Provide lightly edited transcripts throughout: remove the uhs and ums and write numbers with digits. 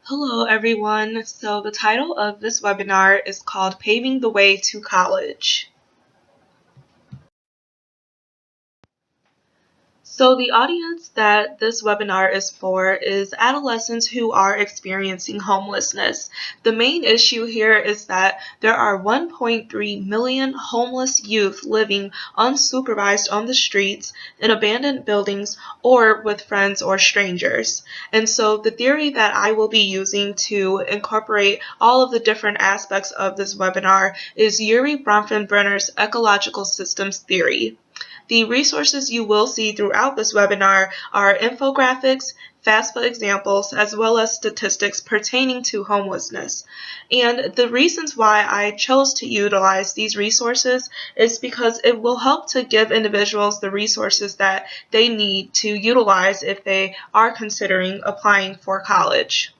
Hello everyone. So the title of this webinar is called Paving the Way to College. So the audience that this webinar is for is adolescents who are experiencing homelessness. The main issue here is that there are 1.3 million homeless youth living unsupervised on the streets, in abandoned buildings, or with friends or strangers. And so the theory that I will be using to incorporate all of the different aspects of this webinar is Yuri Bronfenbrenner's ecological systems theory. The resources you will see throughout this webinar are infographics, FAFSA examples, as well as statistics pertaining to homelessness. And the reasons why I chose to utilize these resources is because it will help to give individuals the resources that they need to utilize if they are considering applying for college.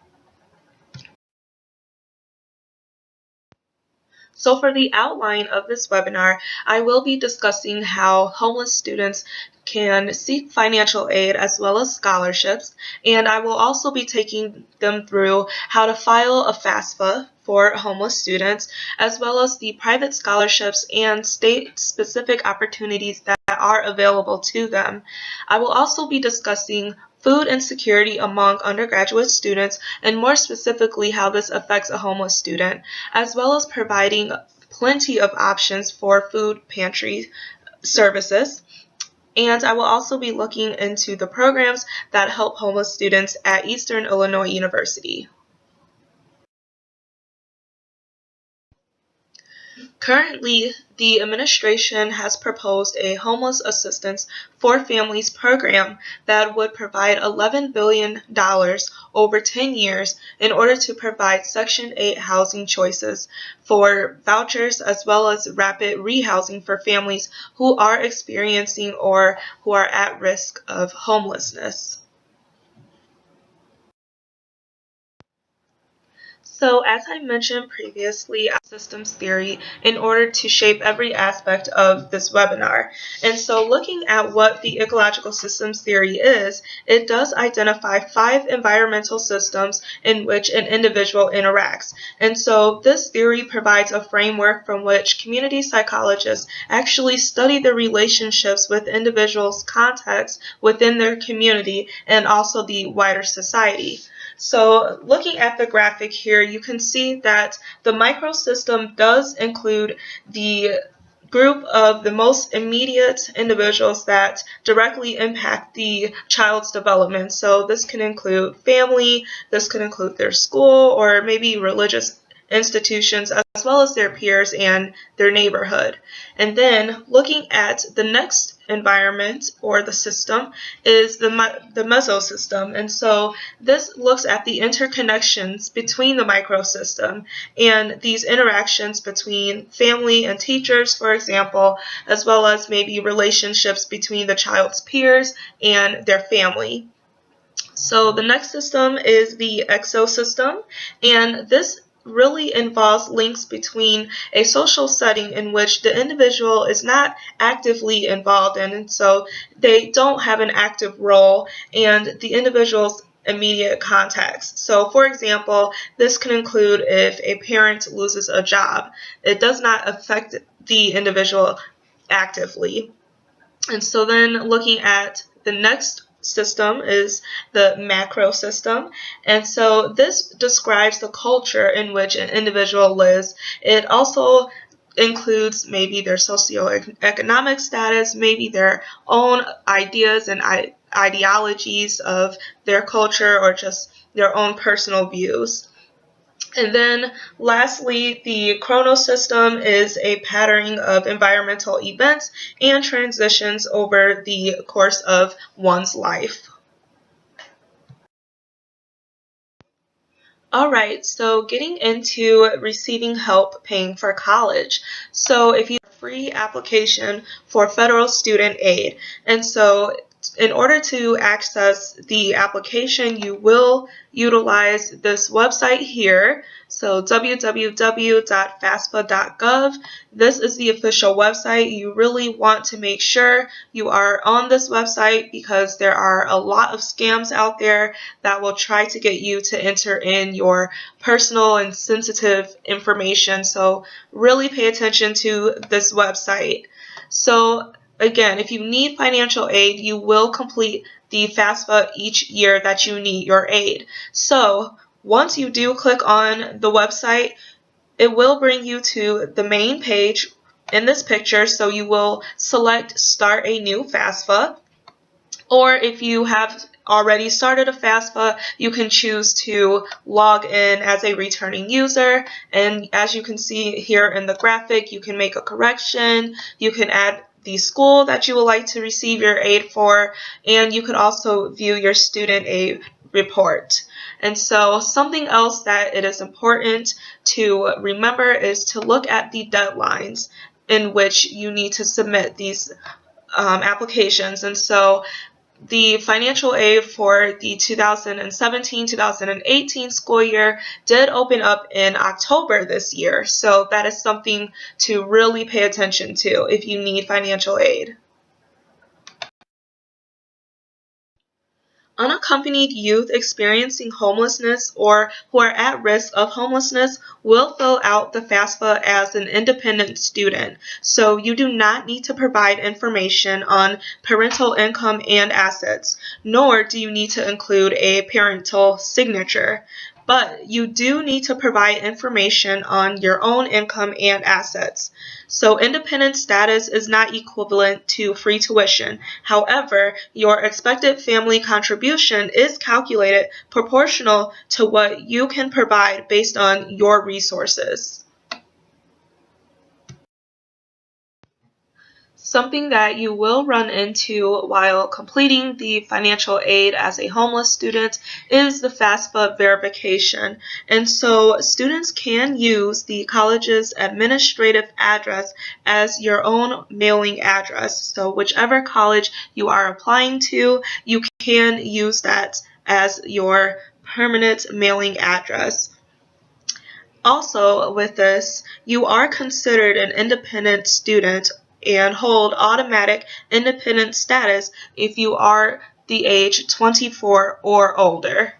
So for the outline of this webinar, I will be discussing how homeless students can seek financial aid as well as scholarships, and I will also be taking them through how to file a FAFSA for homeless students, as well as the private scholarships and state-specific opportunities that are available to them. I will also be discussing food insecurity among undergraduate students, and more specifically how this affects a homeless student, as well as providing plenty of options for food pantry services. And I will also be looking into the programs that help homeless students at Eastern Illinois University. Currently, the administration has proposed a homeless assistance for families program that would provide $11 billion over 10 years in order to provide Section 8 housing choices for vouchers as well as rapid rehousing for families who are experiencing or who are at risk of homelessness. So as I mentioned previously, systems theory in order to shape every aspect of this webinar. And so looking at what the ecological systems theory is, it does identify 5 environmental systems in which an individual interacts. And so this theory provides a framework from which community psychologists actually study the relationships with individuals' contexts within their community and also the wider society. So looking at the graphic here, you can see that the microsystem does include the group of the most immediate individuals that directly impact the child's development. So this can include family, this could include their school, or maybe religious institutions, as well as their peers and their neighborhood. And then looking at the next environment or the system is the mesosystem. And so this looks at the interconnections between the microsystem and these interactions between family and teachers, for example, as well as maybe relationships between the child's peers and their family. So the next system is the exosystem, and this really involves links between a social setting in which the individual is not actively involved in, and so they don't have an active role, and the individual's immediate context. So for example, this can include if a parent loses a job. It does not affect the individual actively. And so then looking at the next system is the macro system, and so this describes the culture in which an individual lives. It also includes maybe their socioeconomic status, maybe their own ideas and ideologies of their culture, or just their own personal views. And then lastly, the chronos system is a patterning of environmental events and transitions over the course of one's life. Alright, so getting into receiving help paying for college. So if you have a free application for federal student aid, and so In order to access the application, you will utilize this website here. So www.fasfa.gov. This is the official website. You really want to make sure you are on this website because there are a lot of scams out there that will try to get you to enter in your personal and sensitive information. So really pay attention to this website. So again, if you need financial aid, you will complete the FAFSA each year that you need your aid. So once you do click on the website, it will bring you to the main page in this picture. So you will select Start a New FAFSA. Or if you have already started a FAFSA, you can choose to log in as a returning user. And as you can see here in the graphic, you can make a correction, you can add the school that you would like to receive your aid for, and you could also view your student aid report. And so something else that it is important to remember is to look at the deadlines in which you need to submit these applications. And so the financial aid for the 2017-2018 school year did open up in October this year, so that is something to really pay attention to if you need financial aid. Unaccompanied youth experiencing homelessness or who are at risk of homelessness will fill out the FAFSA as an independent student. So you do not need to provide information on parental income and assets, nor do you need to include a parental signature. But you do need to provide information on your own income and assets. So independent status is not equivalent to free tuition. However, your expected family contribution is calculated proportional to what you can provide based on your resources. Something that you will run into while completing the financial aid as a homeless student is the FAFSA verification. And so students can use the college's administrative address as your own mailing address. So whichever college you are applying to, you can use that as your permanent mailing address. Also, with this, you are considered an independent student and hold automatic independent status if you are the age 24 or older.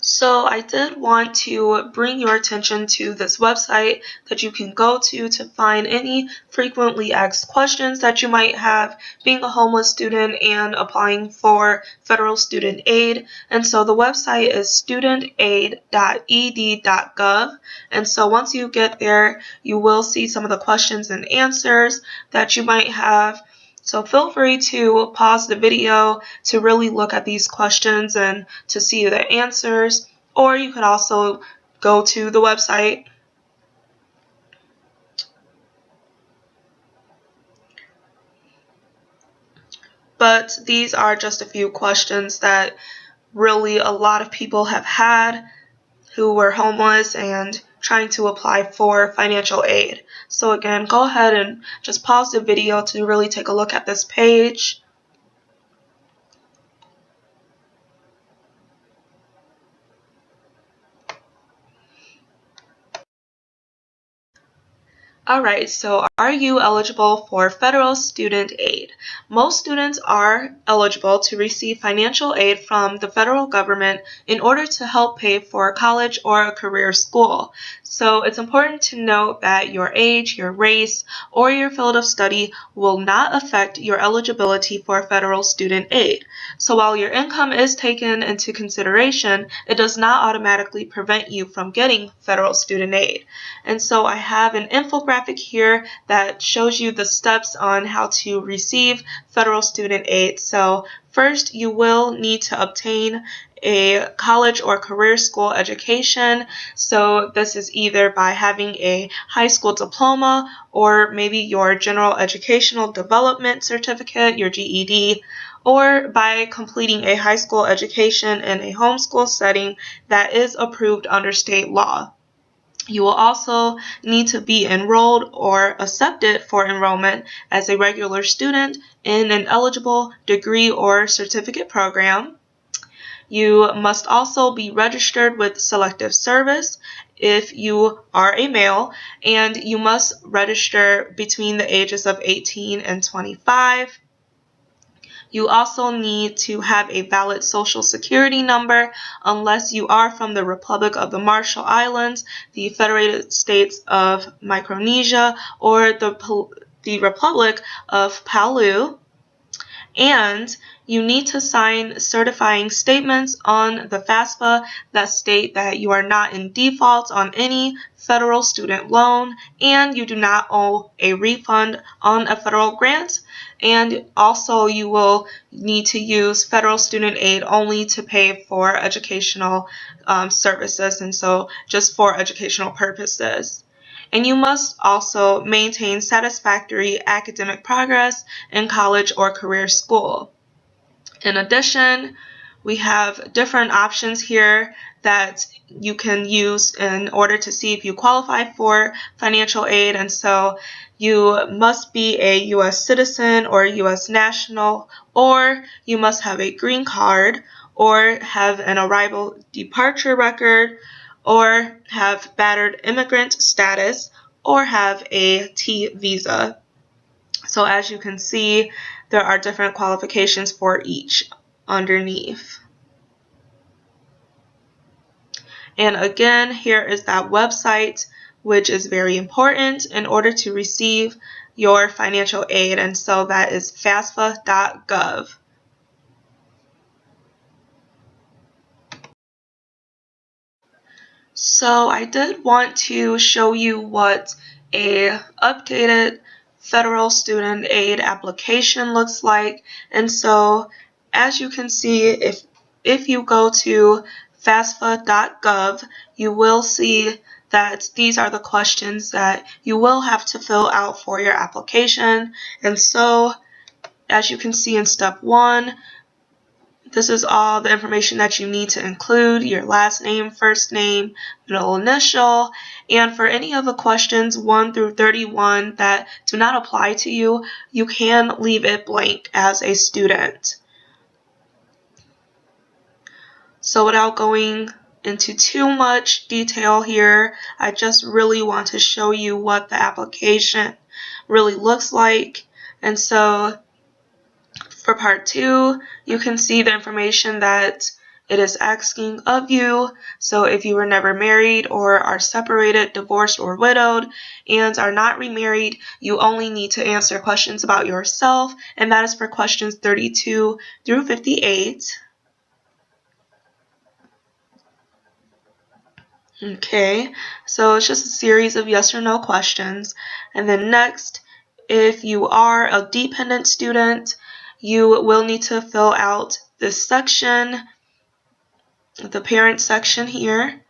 So I did want to bring your attention to this website that you can go to find any frequently asked questions that you might have being a homeless student and applying for federal student aid. And so the website is studentaid.ed.gov. And so once you get there, you will see some of the questions and answers that you might have. So feel free to pause the video to really look at these questions and to see the answers, or you could also go to the website. But these are just a few questions that really a lot of people have had who were homeless and trying to apply for financial aid. So again, go ahead and just pause the video to really take a look at this page. Alright, so are you eligible for federal student aid? Most students are eligible to receive financial aid from the federal government in order to help pay for college or a career school. So it's important to note that your age, your race, or your field of study will not affect your eligibility for federal student aid. So while your income is taken into consideration, it does not automatically prevent you from getting federal student aid. And so I have an infographic here that shows you the steps on how to receive federal student aid. So first, you will need to obtain a college or career school education. So this is either by having a high school diploma or maybe your general educational development certificate, your GED, or by completing a high school education in a homeschool setting that is approved under state law. You will also need to be enrolled or accepted for enrollment as a regular student in an eligible degree or certificate program. You must also be registered with Selective Service if you are a male, and you must register between the ages of 18 and 25. You also need to have a valid social security number unless you are from the Republic of the Marshall Islands, the Federated States of Micronesia, or the Republic of Palau. And you need to sign certifying statements on the FAFSA that state that you are not in default on any federal student loan and you do not owe a refund on a federal grant. And also you will need to use federal student aid only to pay for educational services, and so just for educational purposes. And you must also maintain satisfactory academic progress in college or career school. In addition, we have different options here that you can use in order to see if you qualify for financial aid. And so you must be a U.S. citizen or a U.S. national, or you must have a green card, or have an arrival departure record, or have battered immigrant status, or have a T visa. So as you can see, there are different qualifications for each underneath. And again, here is that website, which is very important in order to receive your financial aid, and so that is FAFSA.gov. So I did want to show you what a updated federal student aid application looks like. And so as you can see, if you go to FAFSA.gov, you will see that these are the questions that you will have to fill out for your application. And so as you can see in step 1, this is all the information that you need to include: your last name, first name, middle initial, and for any of the questions 1 through 31 that do not apply to you, you can leave it blank as a student. So without going into too much detail here, I just really want to show you what the application really looks like. And so for part 2, you can see the information that it is asking of you. So if you were never married or are separated, divorced, or widowed and are not remarried, you only need to answer questions about yourself, and that is for questions 32 through 58. Okay, so it's just a series of yes or no questions. And then next, if you are a dependent student, you will need to fill out this section, the parent section here.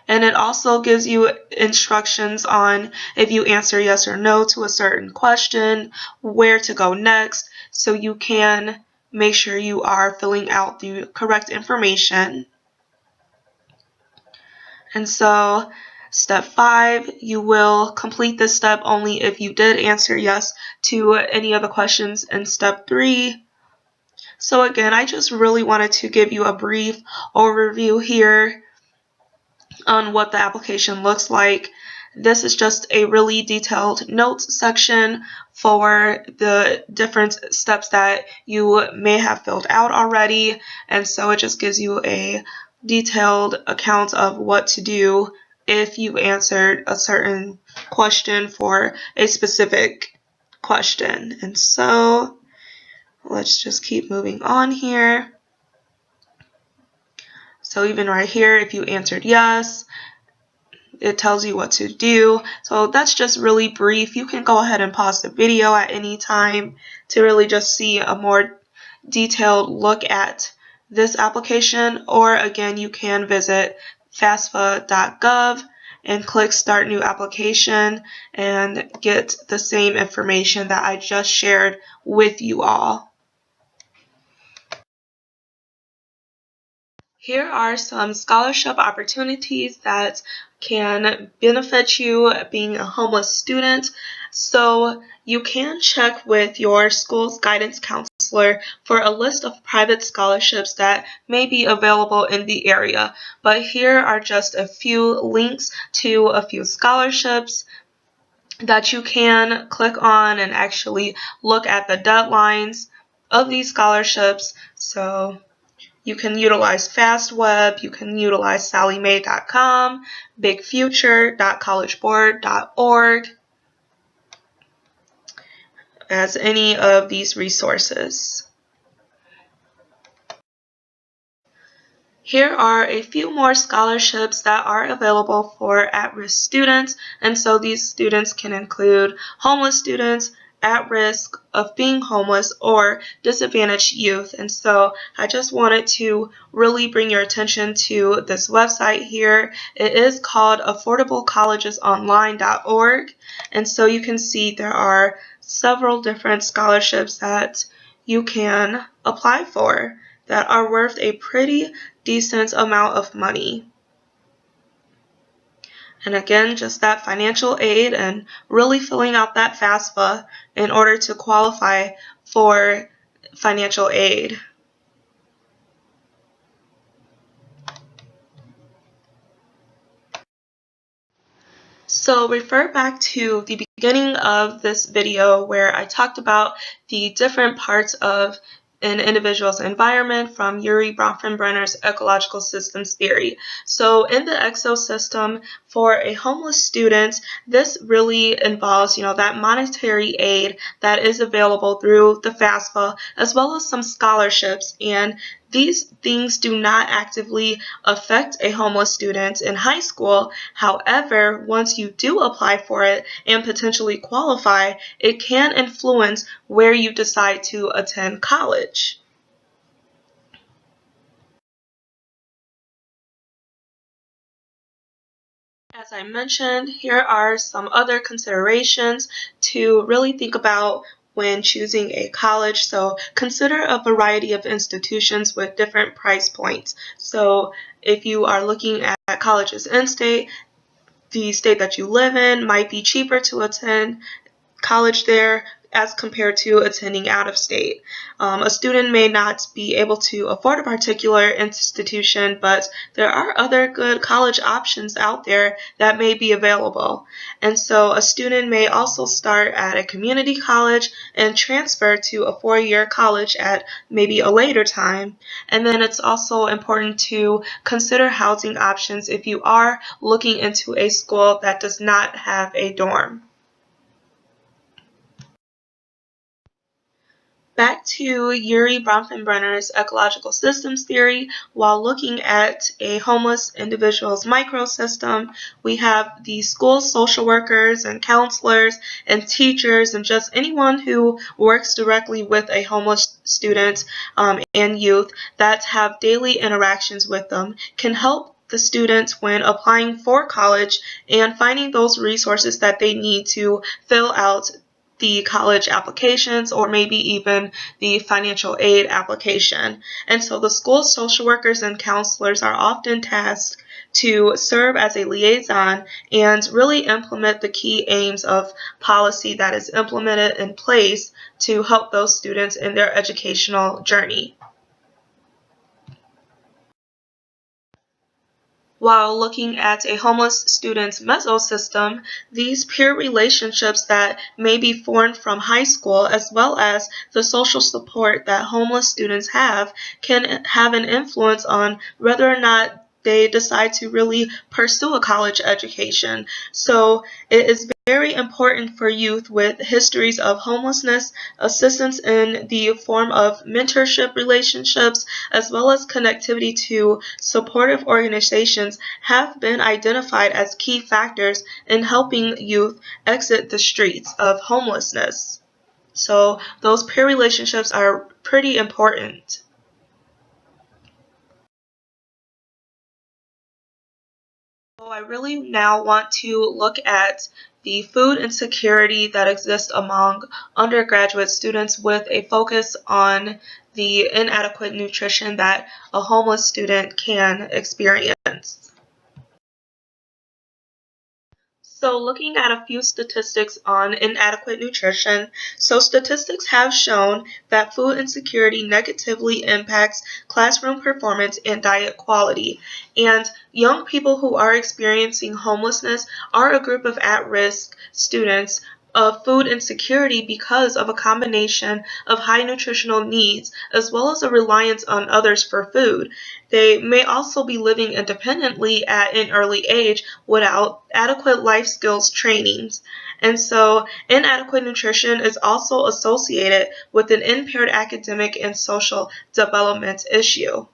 And it also gives you instructions on if you answer yes or no to a certain question, where to go next, so you can make sure you are filling out the correct information. And so step 5, you will complete this step only if you did answer yes to any of the questions in step 3. So again, I just really wanted to give you a brief overview here on what the application looks like. This is just a really detailed notes section for the different steps that you may have filled out already, and so it just gives you a detailed account of what to do if you answered a certain question for a specific question. And so let's just keep moving on here. So even right here, if you answered yes, it tells you what to do. So that's just really brief. You can go ahead and pause the video at any time to really just see a more detailed look at this application, or again, you can visit FAFSA.gov and click Start New Application and get the same information that I just shared with you all. Here are some scholarship opportunities that can benefit you being a homeless student. So you can check with your school's guidance counselor for a list of private scholarships that may be available in the area. But here are just a few links to a few scholarships that you can click on and actually look at the deadlines of these scholarships. So you can utilize FastWeb, you can utilize SallyMae.com, BigFuture.collegeboard.org as any of these resources. Here are a few more scholarships that are available for at-risk students, and so these students can include homeless students, at risk of being homeless, or disadvantaged youth. And so I just wanted to really bring your attention to this website here. It is called affordablecollegesonline.org, and so you can see there are several different scholarships that you can apply for that are worth a pretty decent amount of money. And again, just that financial aid and really filling out that FAFSA in order to qualify for financial aid. So refer back to the beginning of this video where I talked about the different parts of an individual's environment from Urie Bronfenbrenner's ecological systems theory. So in the exosystem, for a homeless student, this really involves, that monetary aid that is available through the FAFSA, as well as some scholarships. And these things do not actively affect a homeless student in high school. However, once you do apply for it and potentially qualify, it can influence where you decide to attend college. As I mentioned, here are some other considerations to really think about when choosing a college. So consider a variety of institutions with different price points. So if you are looking at colleges in state, the state that you live in might be cheaper to attend college there as compared to attending out of state. A student may not be able to afford a particular institution, but there are other good college options out there that may be available. And so a student may also start at a community college and transfer to a four-year college at maybe a later time. And then it's also important to consider housing options if you are looking into a school that does not have a dorm. Back to Urie Bronfenbrenner's ecological systems theory, while looking at a homeless individual's microsystem, we have the school social workers and counselors and teachers and just anyone who works directly with a homeless student and youth that have daily interactions with them can help the students when applying for college and finding those resources that they need to fill out the college applications or maybe even the financial aid application. And so the school social workers and counselors are often tasked to serve as a liaison and really implement the key aims of policy that is implemented in place to help those students in their educational journey. While looking at a homeless student's mesosystem, these peer relationships that may be formed from high school as well as the social support that homeless students have can have an influence on whether or not they decide to really pursue a college education. So it is very important for youth with histories of homelessness, assistance in the form of mentorship relationships, as well as connectivity to supportive organizations have been identified as key factors in helping youth exit the streets of homelessness. So those peer relationships are pretty important. So I really now want to look at the food insecurity that exists among undergraduate students with a focus on the inadequate nutrition that a homeless student can experience. So looking at a few statistics on inadequate nutrition, so statistics have shown that food insecurity negatively impacts classroom performance and diet quality. And young people who are experiencing homelessness are a group of at-risk students of food insecurity because of a combination of high nutritional needs as well as a reliance on others for food. They may also be living independently at an early age without adequate life skills trainings. And so inadequate nutrition is also associated with an impaired academic and social development issue.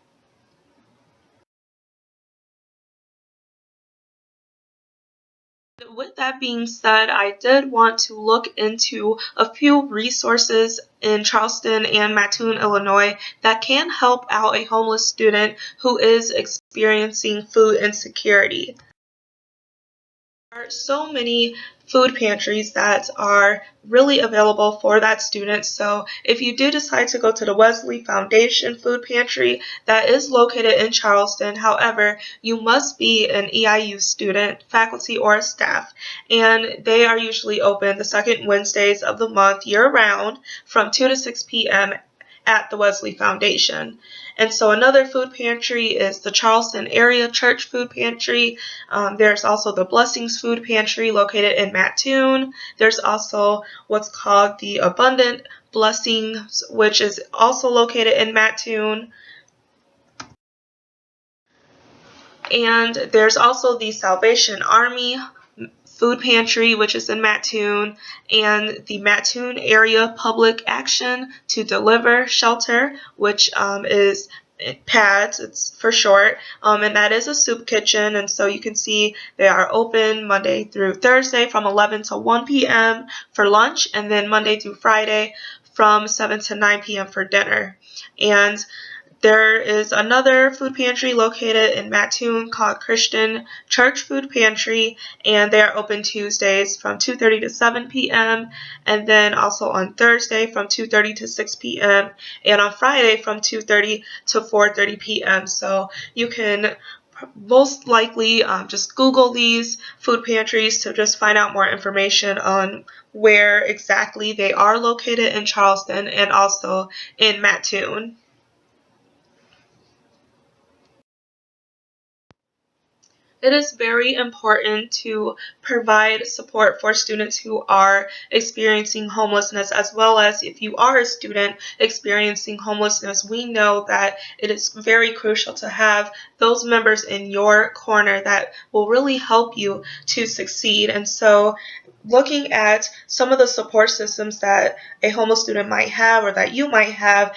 With that being said, I did want to look into a few resources in Charleston and Mattoon, Illinois that can help out a homeless student who is experiencing food insecurity. There are so many food pantries that are really available for that student. So if you do decide to go to the Wesley Foundation Food Pantry that is located in Charleston, however, you must be an EIU student, faculty, or staff, and they are usually open the second Wednesdays of the month year-round from 2 to 6 p.m. at the Wesley Foundation. And so another food pantry is the Charleston Area Church Food Pantry. There's also the Blessings Food Pantry located in Mattoon. There's also what's called the Abundant Blessings, which is also located in Mattoon. And there's also the Salvation Army Food Pantry, which is in Mattoon, and the Mattoon Area Public Action to Deliver Shelter, which is PADS, it's for short, and that is a soup kitchen, and so you can see they are open Monday through Thursday from 11 to 1 p.m. for lunch, and then Monday through Friday from 7 to 9 p.m. for dinner. And there is another food pantry located in Mattoon called Christian Church Food Pantry, and they are open Tuesdays from 2:30 to 7 p.m. and then also on Thursday from 2:30 to 6 p.m. and on Friday from 2:30 to 4:30 p.m. So you can most likely just Google these food pantries to just find out more information on where exactly they are located in Charleston and also in Mattoon. It is very important to provide support for students who are experiencing homelessness, as well as if you are a student experiencing homelessness. We know that it is very crucial to have those members in your corner that will really help you to succeed. And so looking at some of the support systems that a homeless student might have or that you might have,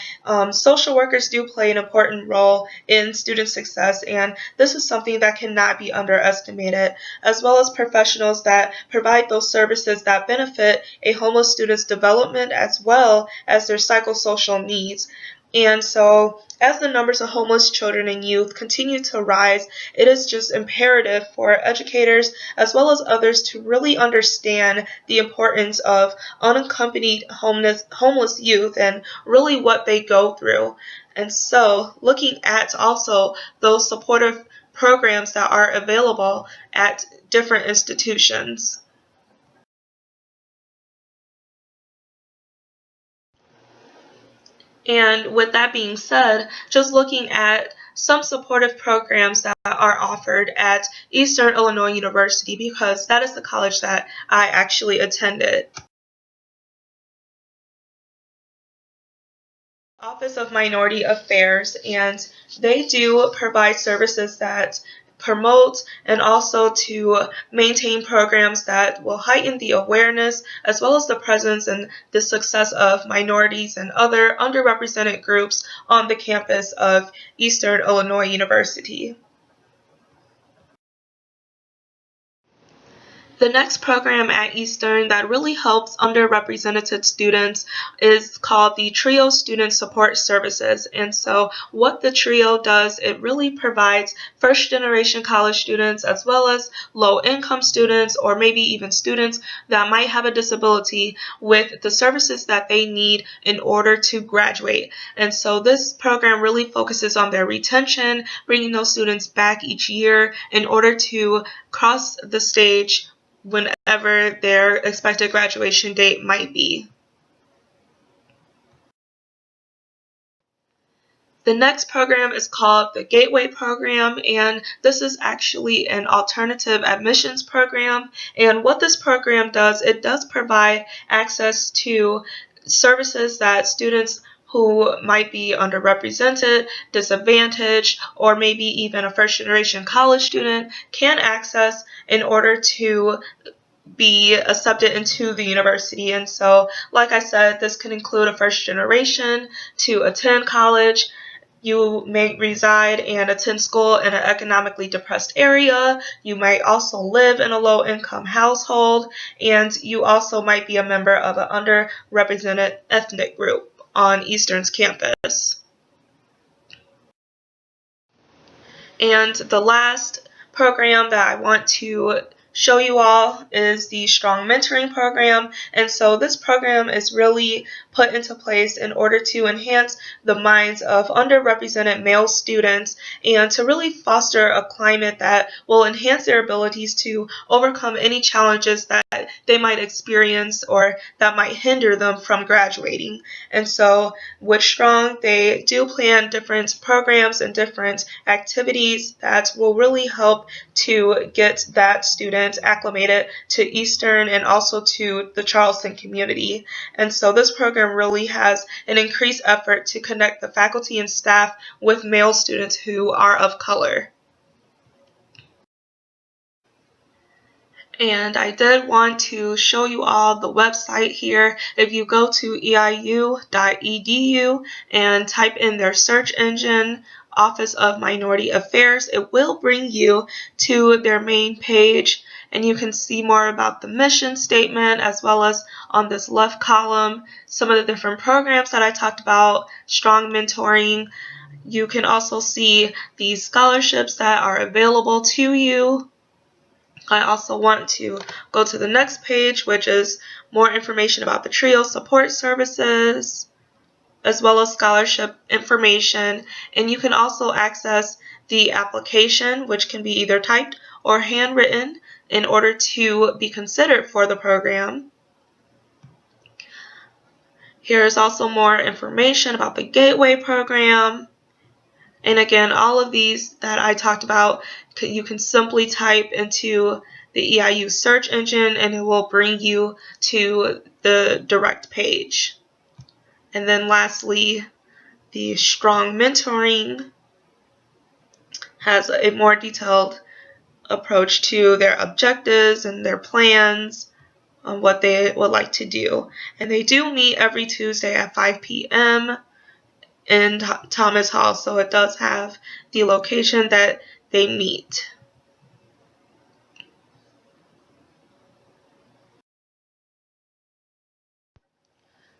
social workers do play an important role in student success, and this is something that cannot be underestimated, as well as professionals that provide those services that benefit a homeless student's development as well as their psychosocial needs. And so as the numbers of homeless children and youth continue to rise, it is just imperative for educators as well as others to really understand the importance of unaccompanied homeless youth and really what they go through. And so looking at also those supportive programs that are available at different institutions. And with that being said, just looking at some supportive programs that are offered at Eastern Illinois University, because that is the college that I actually attended. Office of Minority Affairs, and they do provide services that promote and also to maintain programs that will heighten the awareness as well as the presence and the success of minorities and other underrepresented groups on the campus of Eastern Illinois University. The next program at Eastern that really helps underrepresented students is called the TRIO Student Support Services. And so what the TRIO does, it really provides first-generation college students as well as low-income students, or maybe even students that might have a disability, with the services that they need in order to graduate. And so this program really focuses on their retention, bringing those students back each year in order to cross the stage whenever their expected graduation date might be. The next program is called the Gateway Program, and this is actually an alternative admissions program. And what this program does, it does provide access to services that students who might be underrepresented, disadvantaged, or maybe even a first-generation college student can access in order to be accepted into the university. And so, like I said, this can include a first generation to attend college. You may reside and attend school in an economically depressed area. You might also live in a low-income household, and you also might be a member of an underrepresented ethnic group on Eastern's campus. And the last program that I want to show you all is the Strong Mentoring Program. And so this program is really put into place in order to enhance the minds of underrepresented male students and to really foster a climate that will enhance their abilities to overcome any challenges that they might experience or that might hinder them from graduating. And so with Strong, they do plan different programs and different activities that will really help to get that student acclimated to Eastern and also to the Charleston community. And so this program really has an increased effort to connect the faculty and staff with male students who are of color. And I did want to show you all the website here. If you go to eiu.edu and type in their search engine, Office of Minority Affairs, it will bring you to their main page, and you can see more about the mission statement, as well as on this left column some of the different programs that I talked about, Strong Mentoring. You can also see the scholarships that are available to you. I also want to go to the next page, which is more information about the TRIO support services, as well as scholarship information. And you can also access the application, which can be either typed or handwritten in order to be considered for the program. Here is also more information about the Gateway program. And again, all of these that I talked about, you can simply type into the EIU search engine and it will bring you to the direct page. And then lastly, the Strong Mentoring has a more detailed approach to their objectives and their plans on what they would like to do. And they do meet every Tuesday at 5 p.m. in Thomas Hall, so it does have the location that they meet.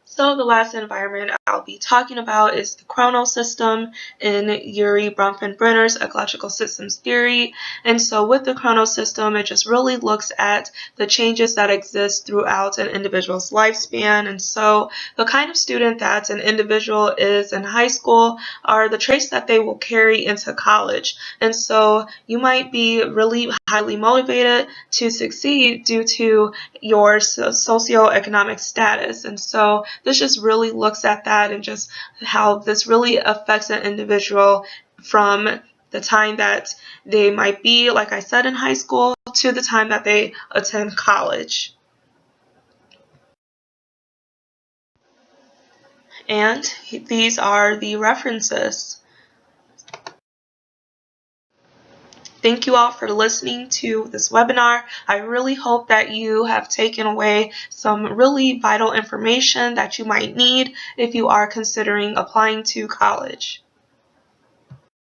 So the last environment I'll be talking about is the chrono system in Urie Bronfenbrenner's ecological systems theory. And so with the chrono system, it just really looks at the changes that exist throughout an individual's lifespan. And so the kind of student that an individual is in high school are the traits that they will carry into college. And so you might be really highly motivated to succeed due to your socioeconomic status. And so this just really looks at that and just how this really affects an individual from the time that they might be, like I said, in high school to the time that they attend college. And these are the references. Thank you all for listening to this webinar. I really hope that you have taken away some really vital information that you might need if you are considering applying to college.